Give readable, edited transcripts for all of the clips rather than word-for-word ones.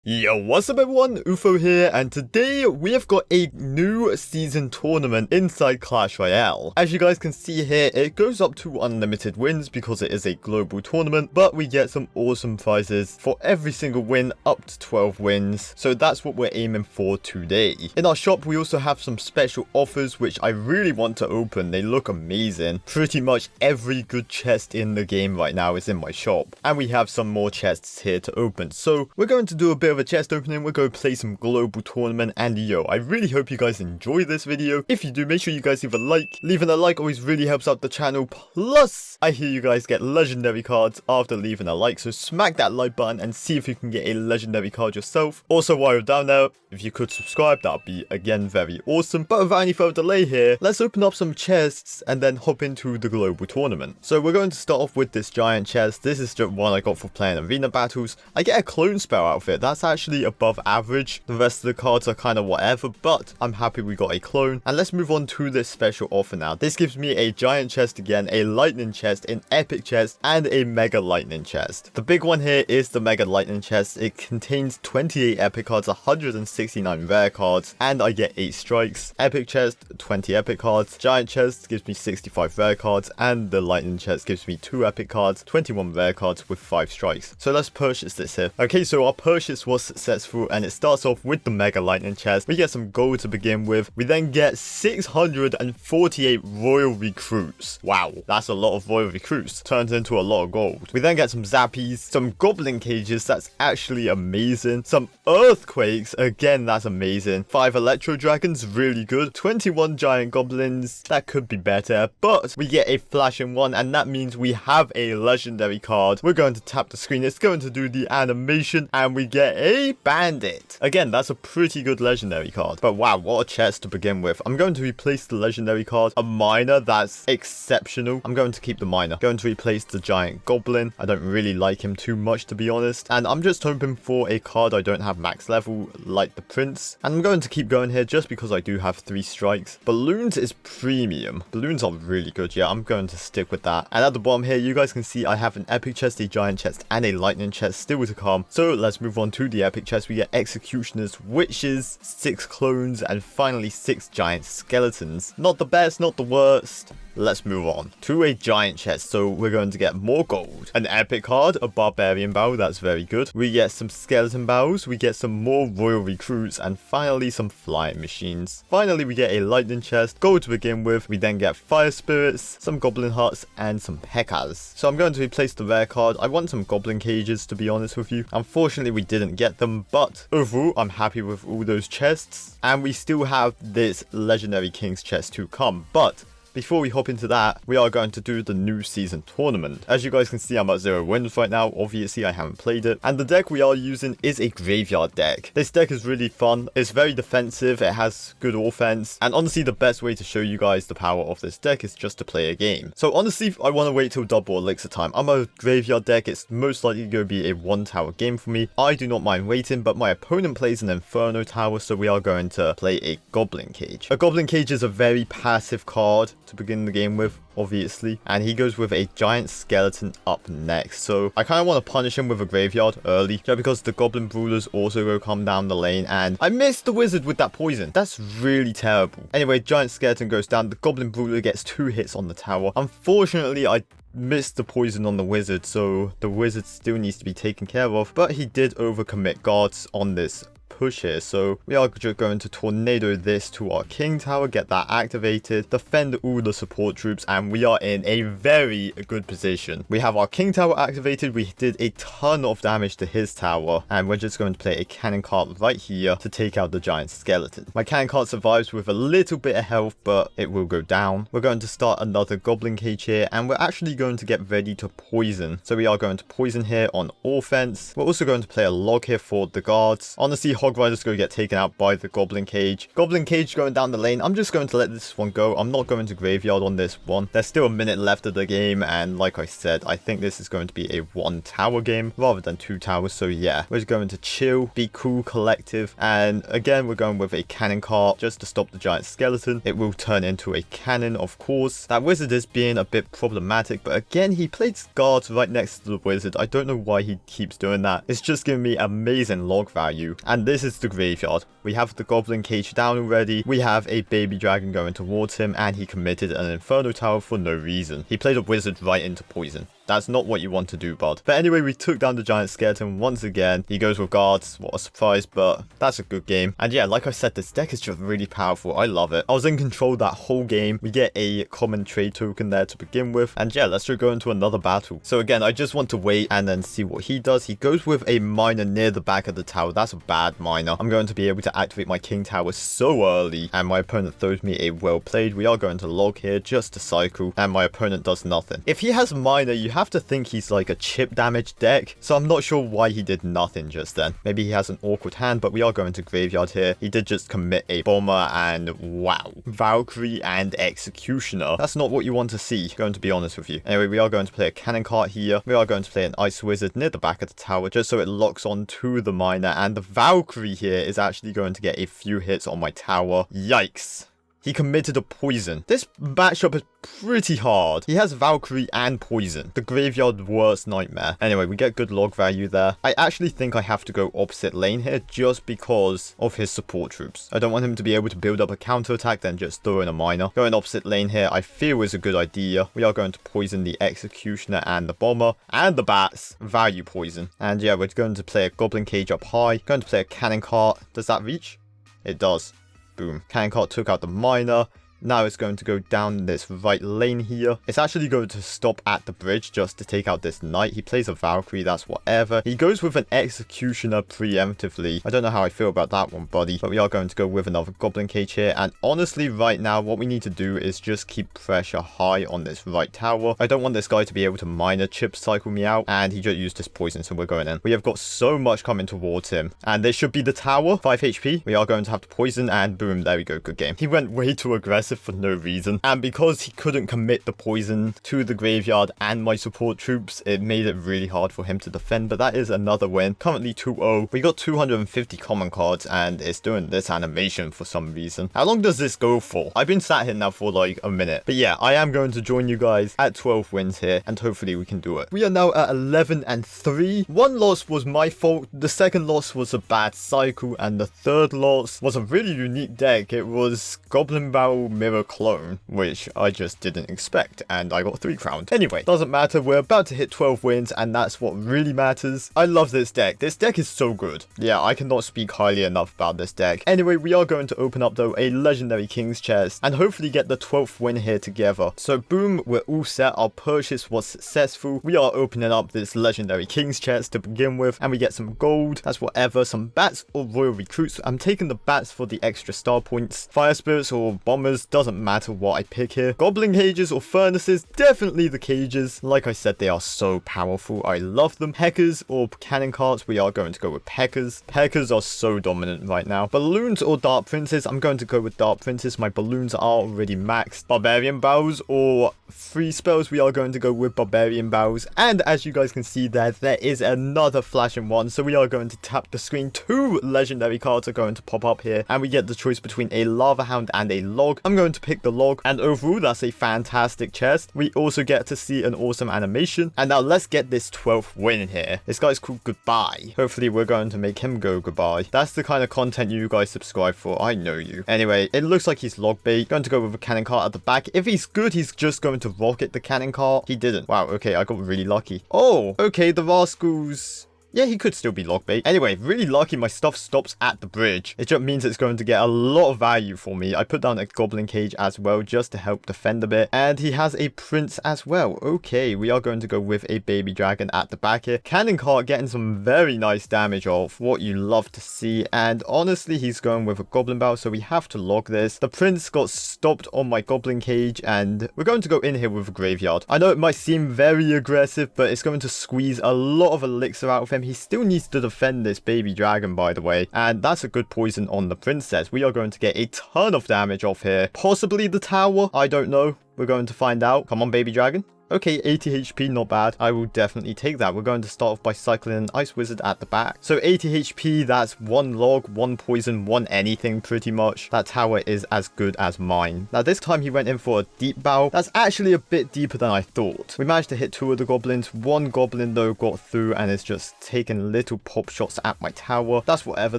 Yo, what's up everyone, OOfro here, and today we have got a new season tournament inside Clash Royale. As you guys can see here, it goes up to unlimited wins because it is a global tournament, but we get some awesome prizes for every single win up to 12 wins, so that's what we're aiming for today. In our shop, we also have some special offers which I really want to open. They look amazing. Pretty much every good chest in the game right now is in my shop, and we have some more chests here to open, so we're going to do a bit of a chest opening. We'll go play some global tournament, and yo, I really hope you guys enjoy this video. If you do, make sure you guys leave a like. Leaving a like always really helps out the channel, plus I hear you guys get legendary cards after leaving a like, so smack that like button and see if you can get a legendary card yourself. Also, while you're down there, if you could subscribe, that would be again very awesome. But without any further delay here, let's open up some chests and then hop into the global tournament. So we're going to start off with this giant chest. This is the one I got for playing arena battles. I get a clone spell outfit. That's actually above average. The rest of the cards are kind of whatever, but I'm happy we got a clone. And let's move on to this special offer now. This gives me a giant chest again, a lightning chest, an epic chest, and a mega lightning chest. The big one here is the mega lightning chest. It contains 28 epic cards, 169 rare cards, and I get 8 strikes. Epic chest, 20 epic cards. Giant chest gives me 65 rare cards, and the lightning chest gives me 2 epic cards, 21 rare cards with 5 strikes. So let's purchase this here. Okay, so our purchase was successful, and it starts off with the mega lightning chest. We get some gold to begin with. We then get 648 royal recruits. Wow, that's a lot of royal recruits. Turns into a lot of gold. We then get some zappies, some goblin cages. That's actually amazing. Some earthquakes. Again, that's amazing. 5 electro dragons, really good. 21 giant goblins. That could be better, but we get a flashing one, and that means we have a legendary card. We're going to tap the screen. It's going to do the animation, and we get a bandit. Again, that's a pretty good legendary card. But wow, what a chest to begin with. I'm going to replace the legendary card. A miner, that's exceptional. I'm going to keep the miner. Going to replace the giant goblin. I don't really like him too much, to be honest. And I'm just hoping for a card I don't have max level, like the prince. And I'm going to keep going here just because I do have 3 strikes. Balloons is premium. Balloons are really good. Yeah, I'm going to stick with that. And at the bottom here, you guys can see I have an epic chest, a giant chest, and a lightning chest still to come. So let's move on to the epic chest. We get executioners, witches, 6 clones, and finally 6 giant skeletons. Not the best, not the worst. Let's move on to a giant chest. So we're going to get more gold, an epic card, a barbarian bow, that's very good. We get some skeleton bows, we get some more royal recruits, and finally some flying machines. Finally, we get a lightning chest, gold to begin with. We then get fire spirits, some goblin hearts, and some pekkas. So I'm going to replace the rare card. I want some goblin cages, to be honest with you. Unfortunately, we didn't get them, but overall, I'm happy with all those chests. And we still have this legendary king's chest to come, but before we hop into that, we are going to do the new season tournament. As you guys can see, I'm at 0 wins right now. Obviously, I haven't played it. And the deck we are using is a graveyard deck. This deck is really fun. It's very defensive. It has good offense. And honestly, the best way to show you guys the power of this deck is just to play a game. So honestly, I want to wait till double elixir time. I'm a graveyard deck. It's most likely going to be a 1-tower game for me. I do not mind waiting, but my opponent plays an inferno tower, so we are going to play a goblin cage. A goblin cage is a very passive card to begin the game with, obviously, and he goes with a giant skeleton up next. So I kind of want to punish him with a graveyard early, just because the goblin brawlers also go come down the lane, and I missed the wizard with that poison. That's really terrible. Anyway, giant skeleton goes down. The goblin brawler gets 2 hits on the tower. Unfortunately, I missed the poison on the wizard, so the wizard still needs to be taken care of, but he did overcommit guards on this push here, so we are just going to tornado this to our king tower, get that activated, defend all the support troops, and we are in a very good position. We have our king tower activated. We did a ton of damage to his tower, and we're just going to play a cannon cart right here to take out the giant skeleton. My cannon cart survives with a little bit of health, but it will go down. We're going to start another goblin cage here, and we're actually going to get ready to poison. So we are going to poison here on offense. We're also going to play a log here for the guards. Honestly, Log Rider's going to get taken out by the Goblin Cage. Goblin Cage going down the lane. I'm just going to let this one go. I'm not going to Graveyard on this one. There's still a minute left of the game, and like I said, I think this is going to be a 1 tower game rather than 2 towers. So yeah, we're just going to chill, be cool, collective, and again, we're going with a cannon cart just to stop the giant skeleton. It will turn into a cannon, of course. That wizard is being a bit problematic, but again, he played guards right next to the wizard. I don't know why he keeps doing that. It's just giving me amazing log value. And this is the graveyard. We have the Goblin Cage down already. We have a baby dragon going towards him, and he committed an Inferno Tower for no reason. He played a wizard right into poison. That's not what you want to do, bud. But anyway, we took down the giant skeleton once again. He goes with guards. What a surprise, but that's a good game. And yeah, like I said, this deck is just really powerful. I love it. I was in control that whole game. We get a common trade token there to begin with. And yeah, let's just go into another battle. So again, I just want to wait and then see what he does. He goes with a miner near the back of the tower. That's a bad miner. I'm going to be able to activate my king tower so early. And my opponent throws me a well played. We are going to log here just to cycle. And my opponent does nothing. If he has miner, you have to think he's like a chip damage deck, so I'm not sure why he did nothing just then. Maybe he has an awkward hand, but we are going to graveyard here. He did just commit a bomber, and wow, Valkyrie and Executioner. That's not what you want to see, going to be honest with you. Anyway, we are going to play a cannon cart here. We are going to play an ice wizard near the back of the tower just so it locks on to the miner, and the Valkyrie here is actually going to get a few hits on my tower. Yikes. He committed a poison. This matchup is pretty hard. He has Valkyrie and poison. The graveyard worst nightmare. Anyway, we get good log value there. I actually think I have to go opposite lane here just because of his support troops. I don't want him to be able to build up a counterattack then just throw in a miner. Going opposite lane here I feel is a good idea. We are going to poison the Executioner and the Bomber and the Bats. Value poison. And yeah, we're going to play a Goblin Cage up high. Going to play a Cannon Cart. Does that reach? It does. Boom. Cannon Cart took out the miner. Now it's going to go down this right lane here. It's actually going to stop at the bridge just to take out this knight. He plays a Valkyrie, that's whatever. He goes with an Executioner preemptively. I don't know how I feel about that one, buddy. But we are going to go with another Goblin Cage here. And honestly, right now, what we need to do is just keep pressure high on this right tower. I don't want this guy to be able to miner chip cycle me out. And he just used his poison, so we're going in. We have got so much coming towards him. And this should be the tower. 5 HP. We are going to have to poison, and boom, there we go. Good game. He went way too aggressive for no reason, and because he couldn't commit the poison to the graveyard and my support troops, it made it really hard for him to defend. But that is another win. Currently 2-0. We got 250 common cards, and it's doing this animation for some reason. How long does this go for? I've been sat here now for like a minute, but yeah, I am going to join you guys at 12 wins here, and hopefully we can do it. We are now at 11-3. One loss was my fault, the second loss was a bad cycle, and the third loss was a really unique deck. It was Goblin Barrel Mirror Clone, which I just didn't expect, and I got 3 crowned. Anyway, doesn't matter, we're about to hit 12 wins, and that's what really matters. I love this deck. This deck is so good. Yeah, I cannot speak highly enough about this deck. Anyway, we are going to open up though a legendary King's chest, and hopefully get the 12th win here together. So boom, we're all set. Our purchase was successful. We are opening up this legendary King's chest to begin with, and we get some gold. That's whatever. Some bats or royal recruits. I'm taking the bats for the extra star points. Fire spirits or bombers, doesn't matter what I pick here. Goblin cages or furnaces, definitely the cages. Like I said, they are so powerful. I love them. Peckers or cannon carts, we are going to go with peckers. Peckers are so dominant right now. Balloons or dart princes, I'm going to go with dart princes. My balloons are already maxed. Barbarian bows or free spells, we are going to go with barbarian bows. And as you guys can see there is another flashing one, so we are going to tap the screen. 2 legendary cards are going to pop up here, and we get the choice between a lava hound and a log. I'm going to pick the log, and overall that's a fantastic chest. We also get to see an awesome animation, and now let's get this 12th win here. This guy's called Goodbye. Hopefully we're going to make him go goodbye. That's the kind of content you guys subscribe for. I know you. Anyway, it looks like he's log bait. Going to go with a cannon cart at the back. If he's good, he's just going to rocket the cannon cart. He didn't. Wow, okay, I got really lucky. Oh, okay, the rascals. Yeah, he could still be log bait. Anyway, really lucky my stuff stops at the bridge. It just means it's going to get a lot of value for me. I put down a Goblin Cage as well just to help defend a bit. And he has a Prince as well. Okay, we are going to go with a Baby Dragon at the back here. Cannon Cart getting some very nice damage off. What you love to see. And honestly, he's going with a Goblin Bow, so we have to log this. The Prince got stopped on my Goblin Cage, and we're going to go in here with a Graveyard. I know it might seem very aggressive, but it's going to squeeze a lot of elixir out of him. him. He still needs to defend this baby dragon, by the way. And that's a good poison on the princess. We are going to get a ton of damage off here. Possibly the tower. I don't know. We're going to find out. Come on, baby dragon. Okay, 80 HP, not bad. I will definitely take that. We're going to start off by cycling an Ice Wizard at the back. So 80 HP, that's 1 log, 1 poison, 1 anything pretty much. That tower is as good as mine. Now this time he went in for a deep bow. That's actually a bit deeper than I thought. We managed to hit 2 of the goblins. 1 goblin though got through and is just taking little pop shots at my tower. That's whatever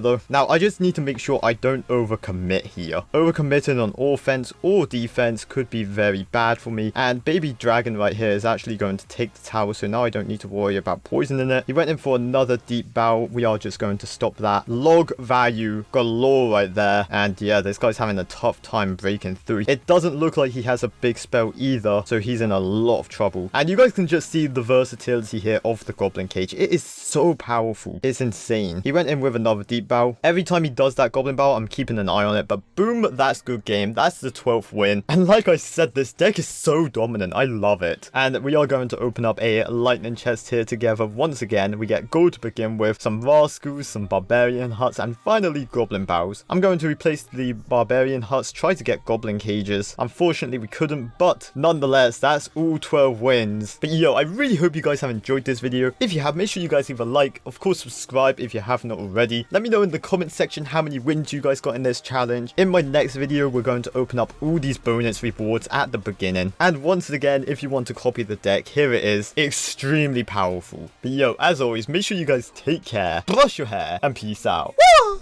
though. Now I just need to make sure I don't overcommit here. Overcommitting on offense or defense could be very bad for me. And baby dragon right here is actually going to take the tower, so now I don't need to worry about poisoning it. He went in for another deep bow. We are just going to stop that. Log value galore right there, and yeah, this guy's having a tough time breaking through. It doesn't look like he has a big spell either, so he's in a lot of trouble. And you guys can just see the versatility here of the goblin cage. It is so powerful. It's insane. He went in with another deep bow. Every time he does that goblin bow, I'm keeping an eye on it, but boom, that's good game. That's the 12th win. And like I said, this deck is so dominant. I love it. And we are going to open up a lightning chest here together. Once again, we get gold to begin with, some rascals, some barbarian huts, and finally goblin bows. I'm going to replace the barbarian huts, try to get goblin cages. Unfortunately, we couldn't, but nonetheless, that's all 12 wins. But yo, I really hope you guys have enjoyed this video. If you have, make sure you guys leave a like. Of course, subscribe if you have not already. Let me know in the comment section how many wins you guys got in this challenge. In my next video, we're going to open up all these bonus rewards at the beginning. And once again, if you want to copy the deck, here it is. Extremely powerful. But yo, as always, make sure you guys take care, brush your hair, and peace out. Woo!